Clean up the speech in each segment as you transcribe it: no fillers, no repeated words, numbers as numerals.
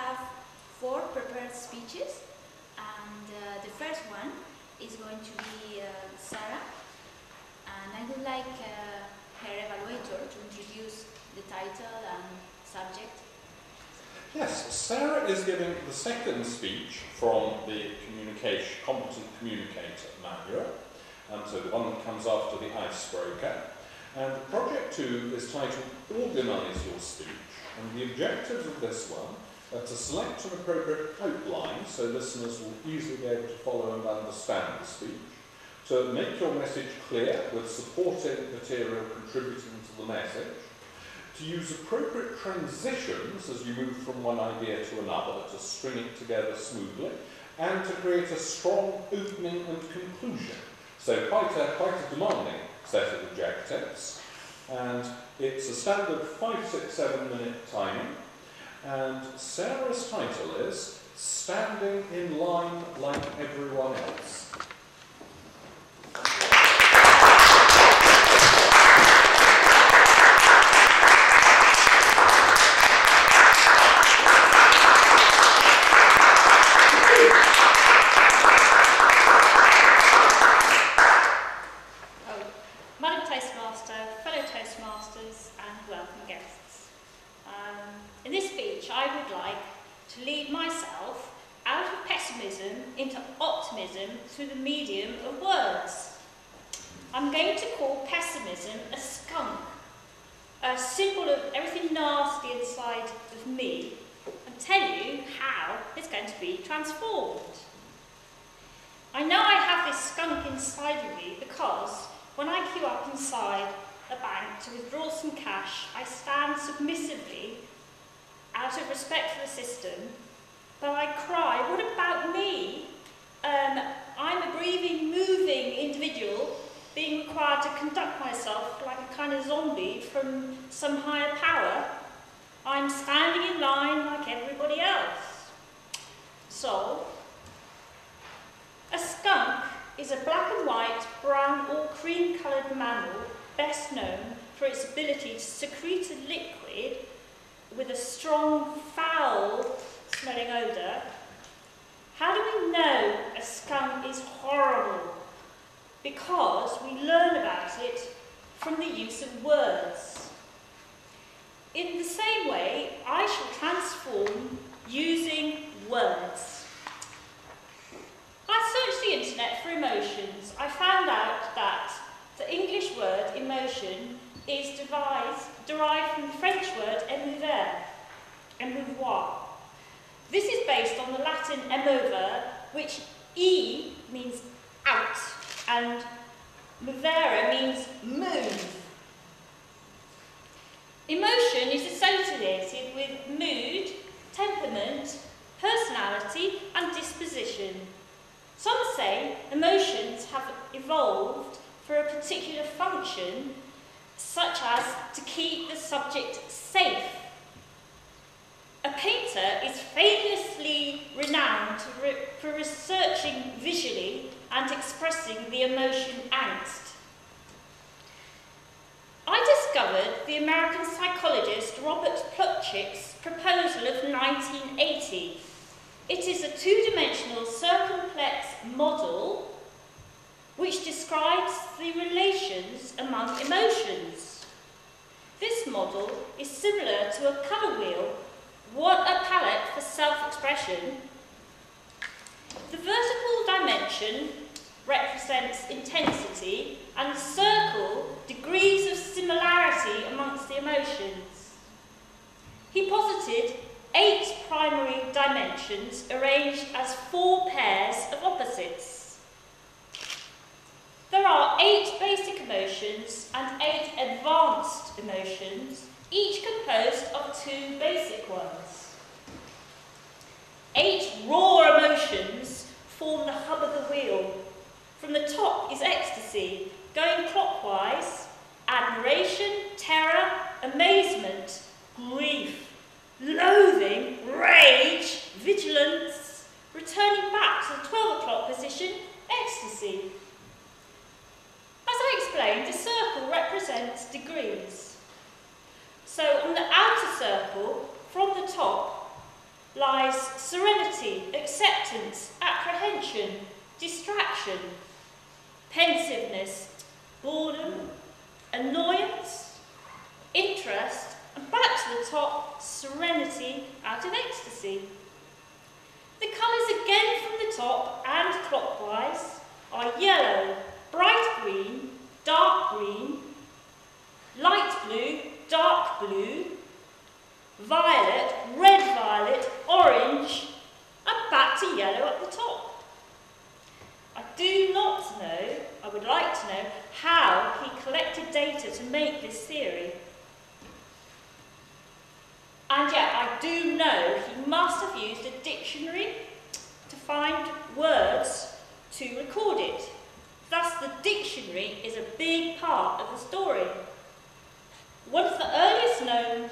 have 4 prepared speeches, and the first one is going to be Sarah, and I would like her evaluator to introduce the title and subject. Yes, Sarah is giving the second speech from the Competent Communicator manual, so the one that comes after the icebreaker. And project 2 is titled Organise Your Speech, and the objectives of this one are to select an appropriate outline so listeners will easily be able to follow and understand the speech, to make your message clear with supporting material contributing to the message, to use appropriate transitions as you move from one idea to another to string it together smoothly, and to create a strong opening and conclusion. So quite a demanding set of objectives, and it's a standard 5, 6, 7 minute timing, and Sarah's title is Standing in Line Like Everyone Else. In this speech, I would like to lead myself out of pessimism into optimism through the medium of words. I'm going to call pessimism a skunk, a symbol of everything nasty inside of me, and tell you how it's going to be transformed. I know I have this skunk inside of me because when I queue up inside a bank to withdraw some cash, I stand submissively out of respect for the system, but I cry, what about me? I'm a breathing, moving individual being required to conduct myself like a kind of zombie from some higher power. I'm standing in line like everybody else. So, a skunk is a black and white, brown or cream-coloured mammal best known for its ability to secrete a liquid with a strong, foul-smelling odour. How do we know a skunk is horrible? Because we learn about it from the use of words. In the same way, I shall transform using words. I searched the internet for emotions. I found out that the English word emotion is derived from the French word émouvoir. This is based on the Latin émover, which E means out, and movere means move. Emotion is associated with mood, temperament, personality, and disposition. Some say emotions have evolved for a particular function, such as to keep the subject safe. A painter is famously renowned for researching visually and expressing the emotion angst. I discovered the American psychologist Robert Plutchik's proposal of 1980. It is a two-dimensional circumplex model which describes the relations among emotions. This model is similar to a colour wheel, a palette for self-expression. The vertical dimension represents intensity and the circle degrees of similarity amongst the emotions. He posited 8 primary dimensions arranged as 4 pairs of opposites. There are 8 basic emotions and 8 advanced emotions, each composed of 2 basic ones. 8 raw emotions form the hub of the wheel. From the top is ecstasy, going clockwise, admiration, terror, amazement, grief, loathing, rage, vigilance, returning back to the 12 o'clock position, ecstasy. As I explained, the circle represents degrees. So on the outer circle, from the top, lies serenity, acceptance, apprehension, distraction, pensiveness, boredom, annoyance, interest, and back to the top, serenity out of ecstasy. The colours again from the top and clockwise are yellow, bright green, dark green, light blue, dark blue, violet, red violet, orange, and back to yellow at the top. I do not know, I would like to know, how he collected data to make this theory. And yet I do know he must have used a dictionary to find words to record it. Thus the dictionary is a big part of the story. One of the earliest known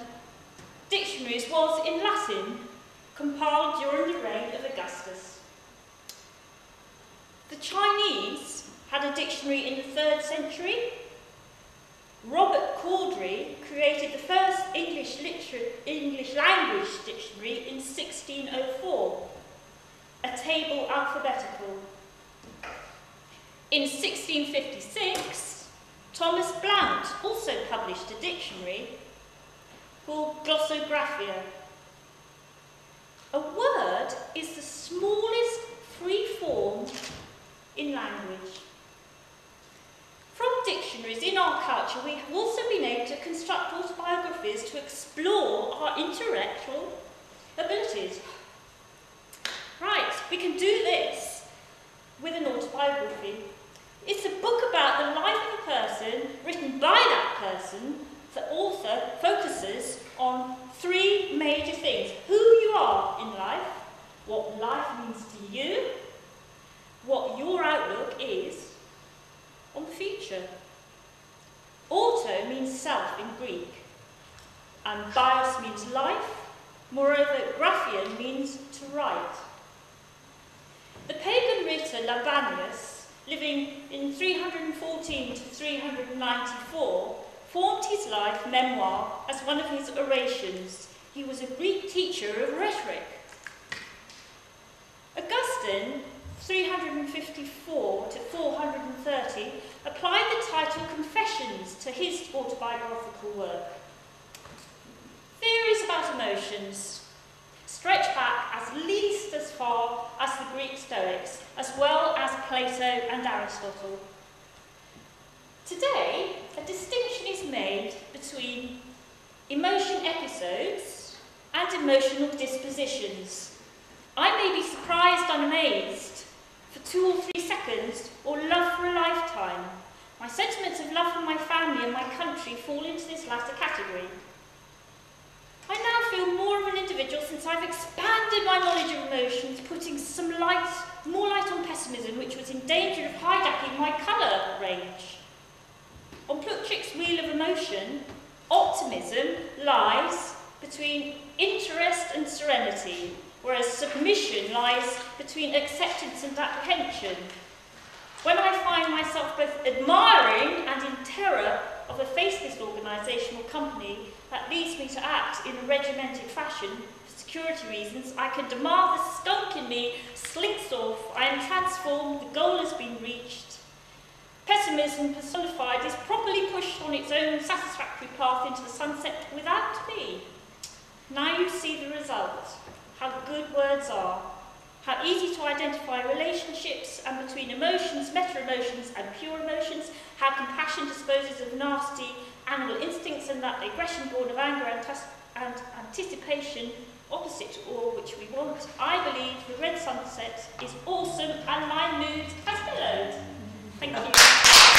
dictionaries was in Latin, compiled during the reign of Augustus. The Chinese had a dictionary in the 3rd century. Robert Corddry created the first English language dictionary in 1604, a table alphabetical. In 1656, Thomas Blount also published a dictionary called Glossographia. A word is the smallest free form in language. From dictionaries in our culture, we have also been able to construct autobiographies to explore our intellectual abilities. Right, we can do this with an autobiography. It's a book about the life of a person, written by that person. The author focuses on 3 major things: who you are in life, what life means to you, what your outlook is on the future. Auto means self in Greek, and bios means life. Moreover, graphia means to write. The pagan writer Libanius, living in 314 to 394, formed his life memoir as one of his orations. He was a Greek teacher of rhetoric. Augustine, 354 to 430, applied the title Confessions to his autobiographical work. Theories about emotions stretch back at least as far as the Greek Stoics, as well as Plato and Aristotle. Today, a distinction is made between emotion episodes and emotional dispositions. I may be surprised and amazed for 2 or 3 seconds, or love for a lifetime. My sentiments of love for my family and my country fall into this latter category. I now feel more of an individual since I've expanded my knowledge of emotions, putting more light on pessimism, which was in danger of hijacking my colour range. On Plutchik's wheel of emotion, optimism lies between interest and serenity, whereas submission lies between acceptance and apprehension. When I find myself both admiring and in terror of a faceless organisational company that leads me to act in a regimented fashion for security reasons, I can demand the skunk in me slinks off. I am transformed, the goal has been reached. Pessimism personified is properly pushed on its own satisfactory path into the sunset without me. Now you see the result. How good words are, how easy to identify relationships and between emotions, meta-emotions and pure emotions, how compassion disposes of nasty animal instincts and that aggression born of anger and anticipation, opposite to all which we want. I believe the red sunset is awesome and my mood has mellowed. Thank you.